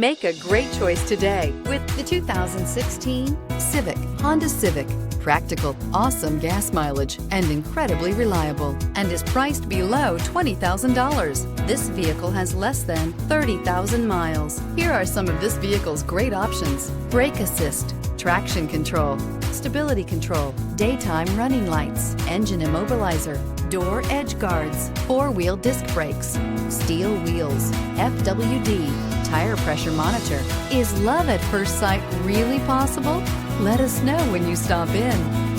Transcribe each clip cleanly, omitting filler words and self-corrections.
Make a great choice today with the 2016 Civic, Honda Civic. Practical, awesome gas mileage, and incredibly reliable, and is priced below $20,000. This vehicle has less than 30,000 miles. Here are some of this vehicle's great options: brake assist, traction control, stability control, daytime running lights, engine immobilizer, door edge guards, four-wheel disc brakes, steel wheels, FWD, tire pressure monitor. Is love at first sight really possible? Let us know when you stop in.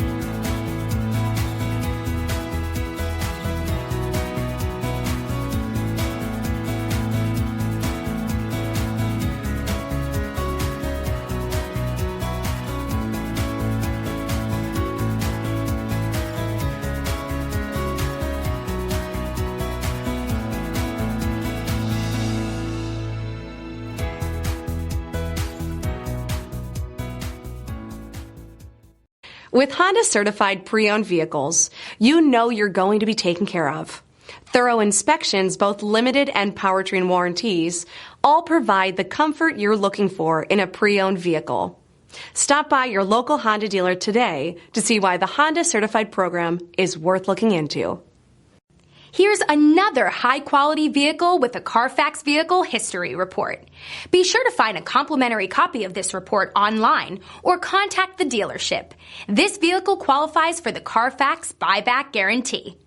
With Honda certified pre-owned vehicles, you know you're going to be taken care of. Thorough inspections, both limited and powertrain warranties, all provide the comfort you're looking for in a pre-owned vehicle. Stop by your local Honda dealer today to see why the Honda certified program is worth looking into. Here's another high-quality vehicle with a Carfax Vehicle History Report. Be sure to find a complimentary copy of this report online or contact the dealership. This vehicle qualifies for the Carfax Buyback Guarantee.